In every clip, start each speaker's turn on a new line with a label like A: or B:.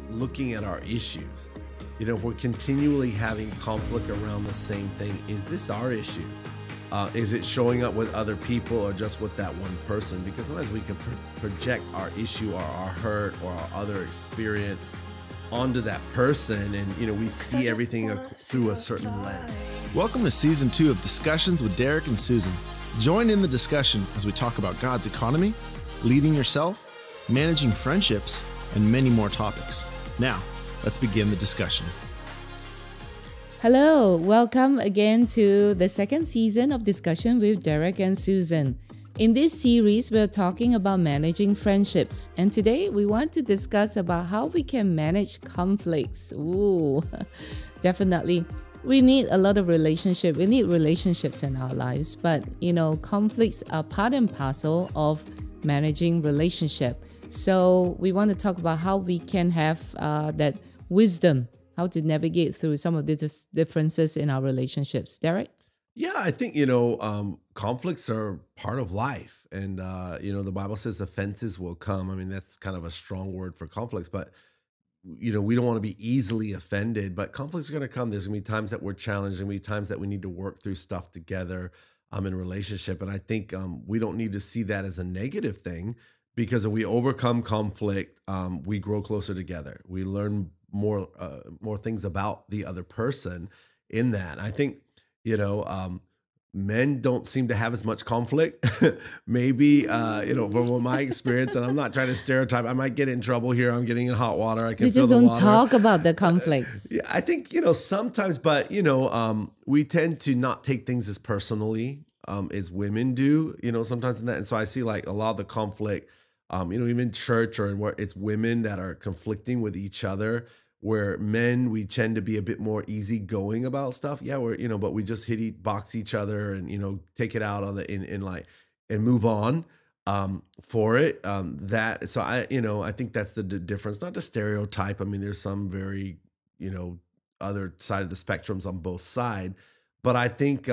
A: looking at our issues. If we're continually having conflict around the same thing, is this our issue? Is it showing up with other people or just with that one person? Because sometimes we can project our issue or our hurt or our other experience onto that person, and we see everything through a certain lens.
B: Welcome to Season 2 of Discussions with Derek and Susan. Join in the discussion as we talk about God's economy, leading yourself, managing friendships, and many more topics. Now, let's begin the discussion.
C: Hello, welcome again to the second season of Discussion with Derek and Susan. In this series, we're talking about managing friendships, and today we want to discuss about how we can manage conflicts. Ooh, definitely. We need a lot of relationship. We need relationships in our lives, but conflicts are part and parcel of managing relationship. So we want to talk about how we can have that wisdom, how to navigate through some of the differences in our relationships. Derek?
A: Yeah, I think, conflicts are part of life. And, the Bible says offenses will come. I mean, that's kind of a strong word for conflicts, but, we don't want to be easily offended, but conflicts are going to come. There's going to be times that we're challenged. There's going to be times that we need to work through stuff together in relationship. And I think we don't need to see that as a negative thing, because if we overcome conflict, we grow closer together. We learn more things about the other person in that. I think, men don't seem to have as much conflict. Maybe, from my experience, and I'm not trying to stereotype, I might get in trouble here. I'm getting in hot water. I can
C: We
A: feel
C: just
A: the
C: don't
A: water.
C: talk about the conflicts.
A: Yeah, I think, sometimes, but, we tend to not take things as personally as women do, sometimes in that. And so I see like a lot of the conflict, even in church or in where it's women that are conflicting with each other, where men, we tend to be a bit more easygoing about stuff. Yeah, but we just box each other and, take it out on and move on for it. So I think that's the difference, not to stereotype. I mean, there's some very, other side of the spectrums on both sides, but I think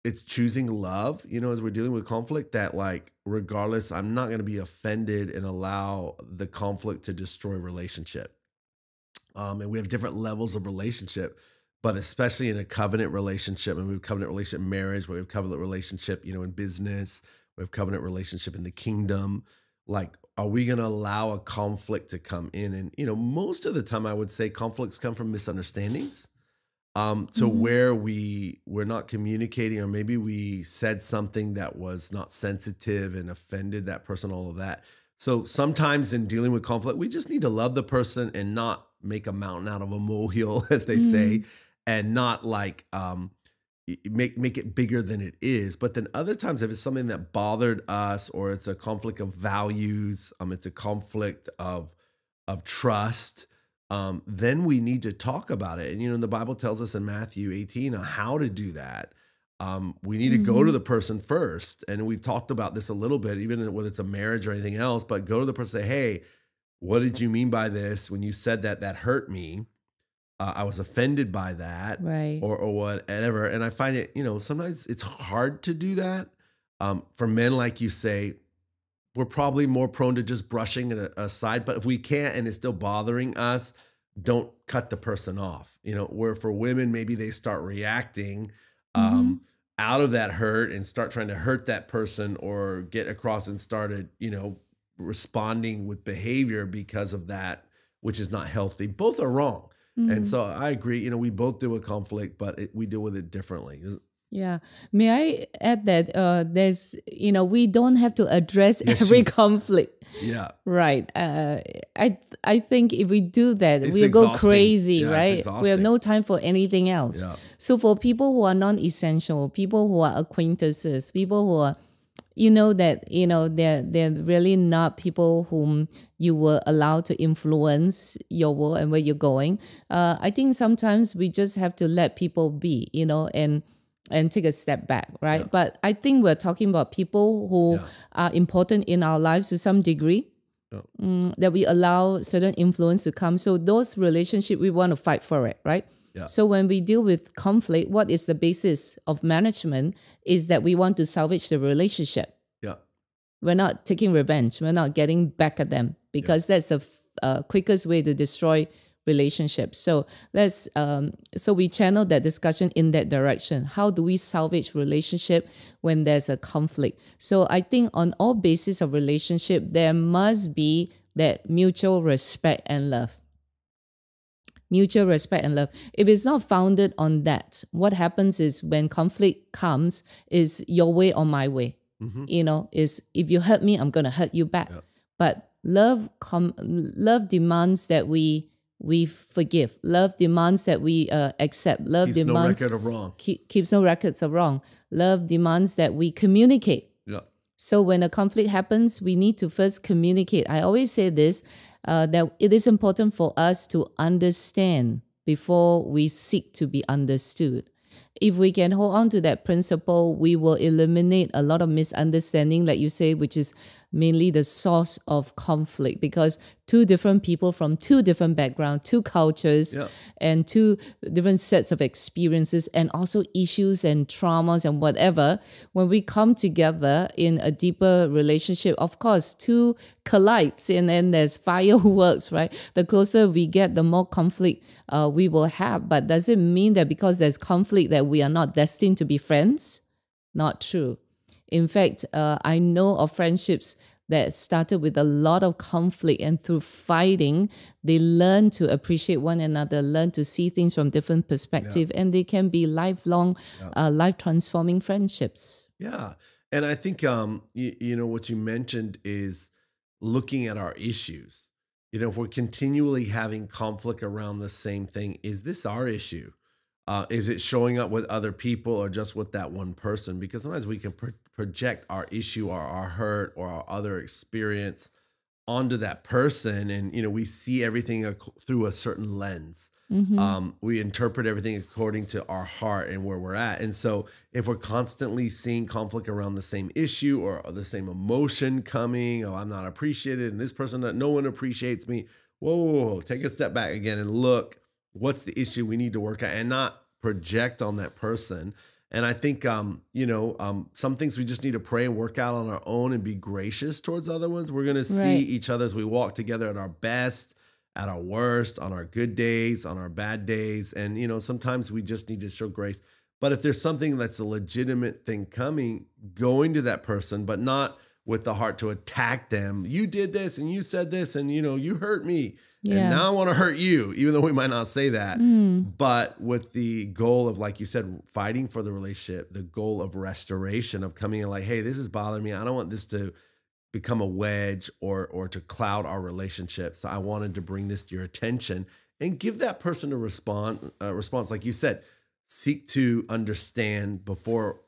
A: it's choosing love, as we're dealing with conflict, that like, regardless, I'm not going to be offended and allow the conflict to destroy relationship. And we have different levels of relationship, but especially in a covenant relationship, and we have covenant relationship in marriage, we have covenant relationship, in business, we have covenant relationship in the kingdom. Like, are we going to allow a conflict to come in? And, most of the time I would say conflicts come from misunderstandings, where we're not communicating, or maybe we said something that was not sensitive and offended that person, all of that. So sometimes in dealing with conflict, we just need to love the person and not make a mountain out of a molehill, as they say, and not like make it bigger than it is. But then other times, if it's something that bothered us, or it's a conflict of values, it's a conflict of trust, then we need to talk about it. And the Bible tells us in Matthew 18 how to do that. We need to go to the person first, and we've talked about this a little bit, even whether it's a marriage or anything else. But go to the person and say, "Hey, what did you mean by this? When you said that hurt me. I was offended by that,
C: Right.
A: or whatever." And I find it, sometimes it's hard to do that. For men, like you say, we're probably more prone to just brushing it aside. But if we can't, and it's still bothering us, don't cut the person off. Where for women, maybe they start reacting out of that hurt and start trying to hurt that person, or get across and started, responding with behavior because of that, which is not healthy. Both are wrong. And so I agree, we both deal with conflict, but we deal with it differently.
C: Yeah. May I add that there's, we don't have to address
A: Yes,
C: every
A: you-
C: conflict.
A: Yeah.
C: Right. I think if we do that,
A: It's
C: we'll go
A: exhausting.
C: crazy,
A: Yeah, it's
C: right? We
A: exhausting.
C: have no time for anything else.
A: Yeah.
C: So for people who are non-essential, people who are acquaintances, people who are, they're really not people whom you were allowed to influence your world and where you're going. I think sometimes we just have to let people be, and take a step back, right?
A: Yeah.
C: But I think we're talking about people who are important in our lives to some degree, that we allow certain influence to come. So those relationships, we want to fight for it, right?
A: Yeah.
C: So when we deal with conflict, what is the basis of management is that we want to salvage the relationship.
A: Yeah.
C: We're not taking revenge. We're not getting back at them, because that's the quickest way to destroy relationships. So so we channel that discussion in that direction. How do we salvage relationship when there's a conflict? So I think on all basis of relationship, there must be that mutual respect and love. Mutual respect and love. If it's not founded on that, what happens is when conflict comes, is your way or my way. Is if you hurt me, I'm gonna hurt you back.
A: Yep.
C: But love demands that we forgive. Love demands that we accept. Love
A: Keeps
C: demands
A: no record of wrong.
C: Keeps no records of wrong. Love demands that we communicate.
A: Yeah.
C: So when a conflict happens, we need to first communicate. I always say this, that it is important for us to understand before we seek to be understood. If we can hold on to that principle, we will eliminate a lot of misunderstanding, like you say, which is mainly the source of conflict, because two different people from two different backgrounds, two cultures,
A: Yeah.
C: and two different sets of experiences, and also issues and traumas and whatever, when we come together in a deeper relationship, of course, two collides and then there's fireworks, right? The closer we get, the more conflict we will have. But does it mean that because there's conflict that we are not destined to be friends? Not true. In fact, I know of friendships that started with a lot of conflict, and through fighting, they learn to appreciate one another, learn to see things from different perspectives, and they can be lifelong, life-transforming friendships.
A: Yeah. And I think, what you mentioned is looking at our issues. If we're continually having conflict around the same thing, is this our issue? Is it showing up with other people or just with that one person? Because sometimes we can project our issue or our hurt or our other experience onto that person. And, we see everything through a certain lens. We interpret everything according to our heart and where we're at. And so if we're constantly seeing conflict around the same issue or the same emotion coming, I'm not appreciated, and this person, no one appreciates me. Whoa, take a step back again and look. What's the issue we need to work at, and not project on that person. And I think, some things we just need to pray and work out on our own and be gracious towards other ones. We're going to see each other as we walk together at our best, at our worst, on our good days, on our bad days. And, sometimes we just need to show grace. But if there's something that's a legitimate thing coming, going to that person, but not with the heart to attack them. You did this and you said this and, you hurt me.
C: Yeah.
A: And now I want to hurt you, even though we might not say that. But with the goal of, like you said, fighting for the relationship, the goal of restoration, of coming in like, hey, this is bothering me. I don't want this to become a wedge or to cloud our relationship. So I wanted to bring this to your attention and give that person a response. Like you said, seek to understand before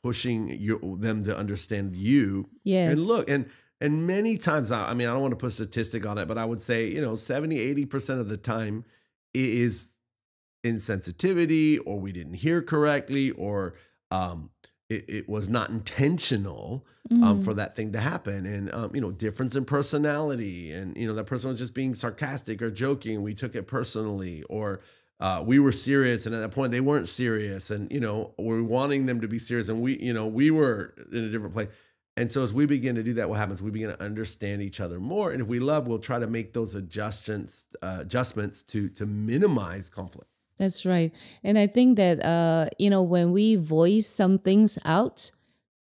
A: pushing them to understand you.
C: Yes.
A: And look, and many times, I don't want to put a statistic on it, but I would say, 70, 80% of the time it is insensitivity, or we didn't hear correctly, or it was not intentional for that thing to happen. And, difference in personality, and, that person was just being sarcastic or joking. We took it personally, or we were serious, and at that point they weren't serious, and, we're wanting them to be serious, and we were in a different place. And so as we begin to do that, what happens? We begin to understand each other more. And if we love, we'll try to make those adjustments to minimize conflict.
C: That's right. And I think that, when we voice some things out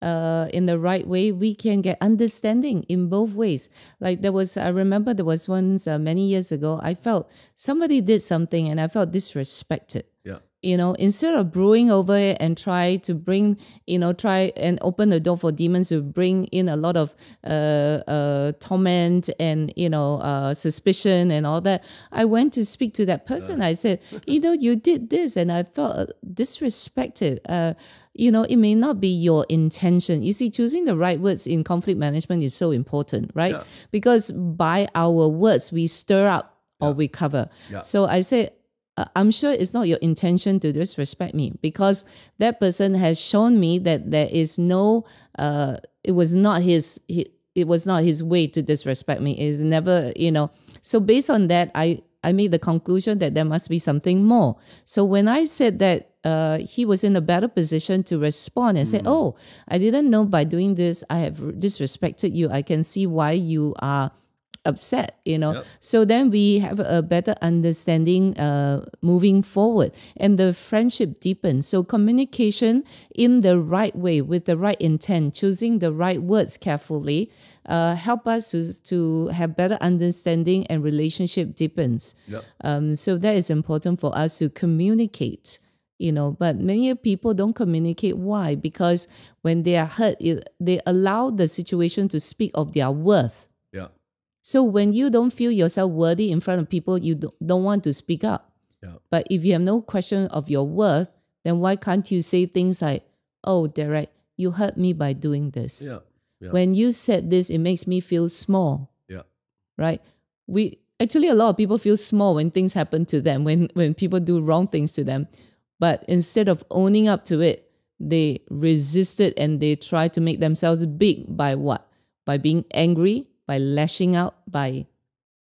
C: in the right way, we can get understanding in both ways. Like I remember there was once many years ago, I felt somebody did something and I felt disrespected.
A: Yeah.
C: Instead of brewing over it and try to bring, try and open the door for demons to bring in a lot of torment and, suspicion and all that, I went to speak to that person. I said, you did this and I felt disrespected. It may not be your intention. You see, choosing the right words in conflict management is so important, right?
A: Yeah.
C: Because by our words, we stir up or we cover.
A: Yeah.
C: So I say, I'm sure it's not your intention to disrespect me, because that person has shown me that there is no, it was not his way to disrespect me. It's never, So based on that, I made the conclusion that there must be something more. So when I said that he was in a better position to respond and say, oh, I didn't know by doing this, I have disrespected you. I can see why you are upset,
A: Yep.
C: So then we have a better understanding moving forward, and the friendship deepens. So communication in the right way, with the right intent, choosing the right words carefully, help us to have better understanding, and relationship deepens.
A: Yep.
C: So that is important for us to communicate. But many people don't communicate. Why? Because when they are hurt, they allow the situation to speak of their worth.
A: Yeah.
C: So when you don't feel yourself worthy in front of people, you don't want to speak up.
A: Yeah.
C: But if you have no question of your worth, then why can't you say things like, "Oh, Derek, you hurt me by doing this.
A: Yeah. Yeah.
C: When you said this, it makes me feel small."
A: Yeah.
C: Right? Actually, a lot of people feel small when things happen to them, when people do wrong things to them. But instead of owning up to it, they resist it, and they try to make themselves big by what? By being angry, by lashing out, by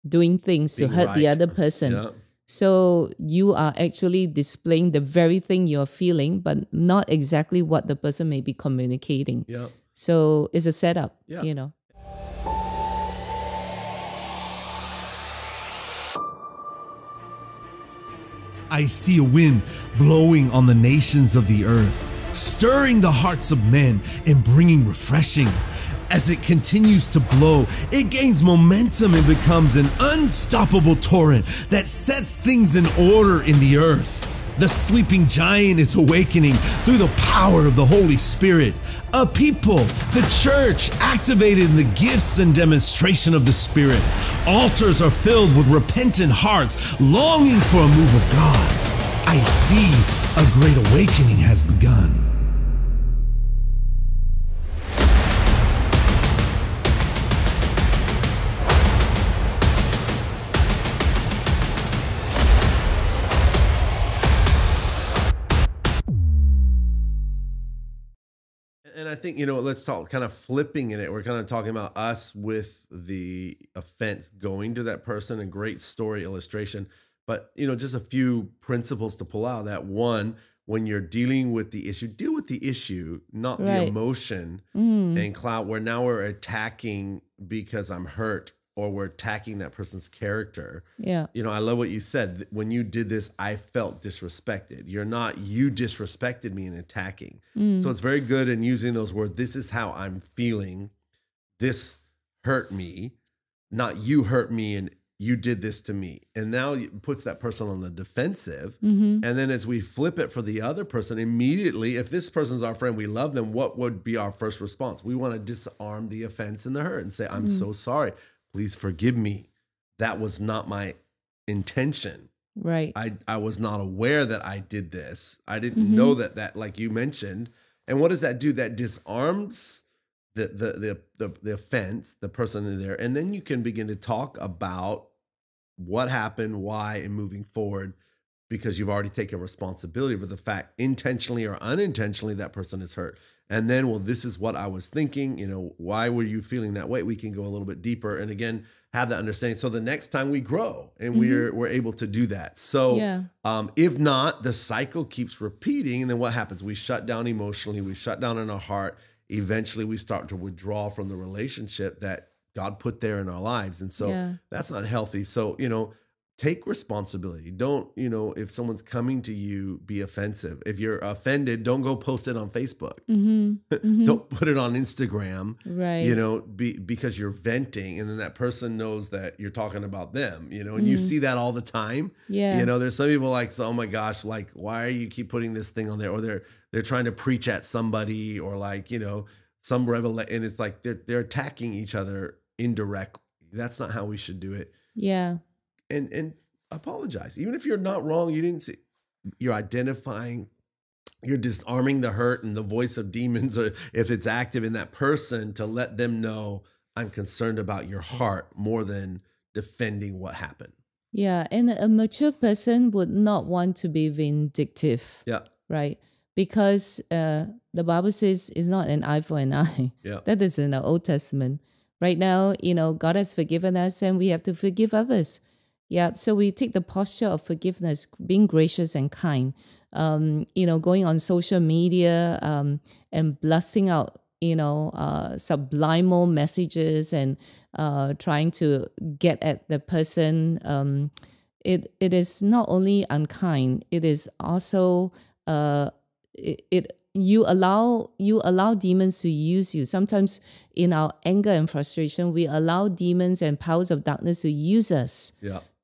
C: doing things to hurt the other person.
A: Yeah.
C: So you are actually displaying the very thing you're feeling, but not exactly what the person may be communicating.
A: Yeah.
C: So it's a setup,
A: Yeah.
D: I see a wind blowing on the nations of the earth, stirring the hearts of men and bringing refreshing. As it continues to blow, it gains momentum and becomes an unstoppable torrent that sets things in order in the earth. The sleeping giant is awakening through the power of the Holy Spirit. A people, the church, activated in the gifts and demonstration of the Spirit. Altars are filled with repentant hearts longing for a move of God. I see a great awakening has begun.
A: And I think, let's talk kind of flipping in it. We're kind of talking about us with the offense going to that person, and great story illustration. But, just a few principles to pull out. That one, when you're dealing with the issue, deal with the issue, not the emotion and clout, where now we're attacking because I'm hurt, or we're attacking that person's character.
C: Yeah.
A: I love what you said. When you did this, I felt disrespected. You disrespected me in attacking. So it's very good in using those words. This is how I'm feeling. This hurt me, not you hurt me and you did this to me. And now it puts that person on the defensive. And then as we flip it for the other person, immediately, if this person's our friend, we love them, what would be our first response? We want to disarm the offense and the hurt and say, I'm so sorry. Please forgive me. That was not my intention.
C: Right.
A: I was not aware that I did this. I didn't know that, like you mentioned. And what does that do? That disarms the offense, the person in there. And then you can begin to talk about what happened, why, and moving forward, because you've already taken responsibility for the fact, intentionally or unintentionally, that person is hurt. And then, well, this is what I was thinking, why were you feeling that way? We can go a little bit deeper and again, have that understanding. So the next time we grow and we're able to do that. So if not, the cycle keeps repeating. And then what happens? We shut down emotionally, we shut down in our heart. Eventually we start to withdraw from the relationship that God put there in our lives. And so that's not healthy. So, take responsibility. Don't, if someone's coming to you, be offensive. If you're offended, don't go post it on Facebook. Don't put it on Instagram,
C: right?
A: Because you're venting, and then that person knows that you're talking about them, and you see that all the time.
C: Yeah.
A: There's some people like, so, oh my gosh, like, why are you keep putting this thing on there? Or they're trying to preach at somebody, or like, some revelation, and it's like they're attacking each other indirectly. That's not how we should do it.
C: Yeah.
A: And apologize. Even if you're not wrong, you didn't see, you're identifying, you're disarming the hurt and the voice of demons, or if it's active in that person, to let them know, I'm concerned about your heart more than defending what happened.
C: Yeah. And a mature person would not want to be vindictive.
A: Yeah.
C: Right. Because the Bible says it's not an eye for an eye.
A: Yeah.
C: That is in the Old Testament. Right now, God has forgiven us, and we have to forgive others. Yeah, so we take the posture of forgiveness, being gracious and kind, going on social media and blasting out subliminal messages and trying to get at the person. It is not only unkind, it is also you allow demons to use you. Sometimes in our anger and frustration, we allow demons and powers of darkness to use us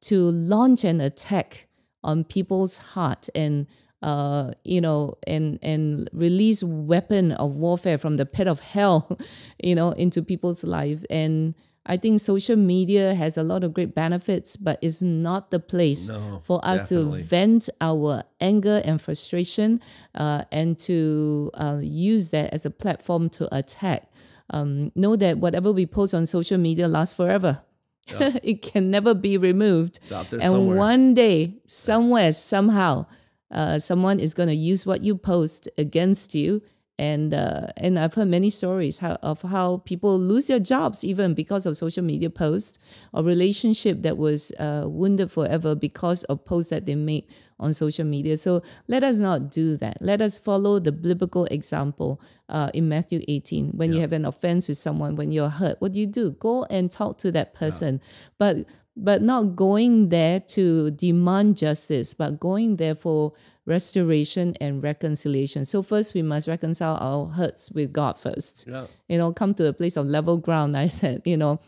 C: to launch an attack on people's heart and and release weapon of warfare from the pit of hell, into people's life. And I think social media has a lot of great benefits, but it's not the place for us
A: definitely.
C: to vent our anger and frustration and to use that as a platform to attack. Know that whatever we post on social media lasts forever. It can never be removed.
A: Out there
C: and
A: somewhere.
C: one day, somewhere, somehow, someone is going to use what you post against you. And I've heard many stories of how people lose their jobs even because of social media posts, or relationship that was wounded forever because of posts that they made on social media. So let us not do that. Let us follow the biblical example in Matthew 18. When you have an offense with someone, when you're hurt, what do? Go and talk to that person. But not going there to demand justice, but going there for restoration and reconciliation. So first we must reconcile our hurts with God first. Come to a place of level ground, I said, and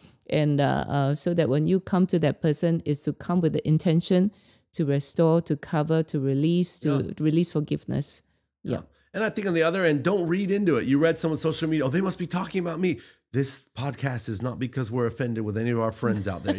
C: so that when you come to that person, is to come with the intention to restore, to cover, to release, release forgiveness.
A: And I think on the other end, don't read into it. You read someone's social media, they must be talking about me. This podcast is not because we're offended with any of our friends out there.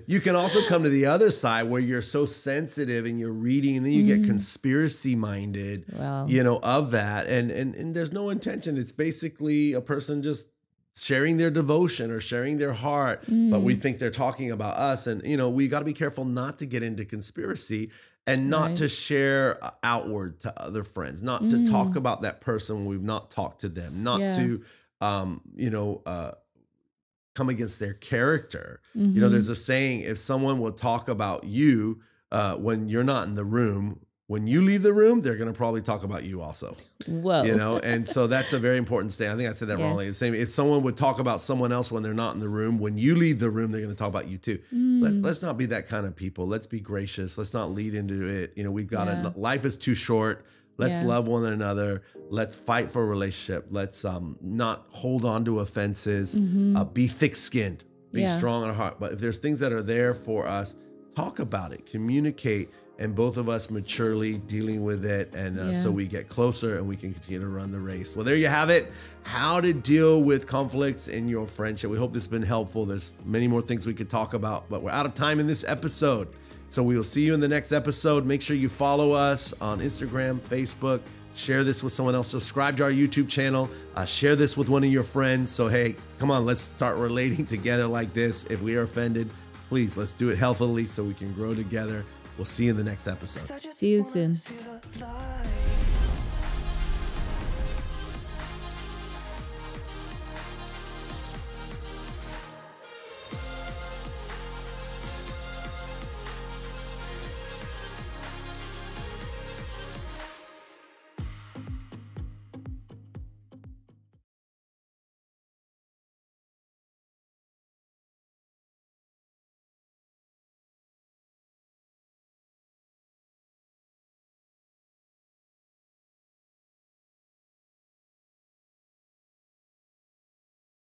A: You can also come to the other side where you're so sensitive and you're reading, and then you get conspiracy minded, of that. And there's no intention. It's basically a person just sharing their devotion or sharing their heart, but we think they're talking about us. And, we got to be careful not to get into conspiracy and not to share outward to other friends, not to talk about that person when we've not talked to them, not to come against their character. There's a saying, if someone will talk about you when you're not in the room, when you leave the room, they're going to probably talk about you also.
C: Whoa.
A: And so that's a very important statement. I think I said that wrongly. The same, if someone would talk about someone else when they're not in the room, when you leave the room, they're going to talk about you too. Let's not be that kind of people. Let's be gracious. Let's not lead into it. We've got to, life is too short. Let's love one another. Let's fight for a relationship. Let's not hold on to offenses. Be thick-skinned. Be strong in heart. But if there's things that are there for us, talk about it. Communicate. And both of us maturely dealing with it. And so we get closer and we can continue to run the race. Well, there you have it. How to deal with conflicts in your friendship. We hope this has been helpful. There's many more things we could talk about, but we're out of time in this episode. So we will see you in the next episode. Make sure you follow us on Instagram, Facebook. Share this with someone else. Subscribe to our YouTube channel. Share this with one of your friends. So, hey, come on, let's start relating together like this. If we are offended, please, let's do it healthily so we can grow together. We'll see you in the next episode.
C: See you soon.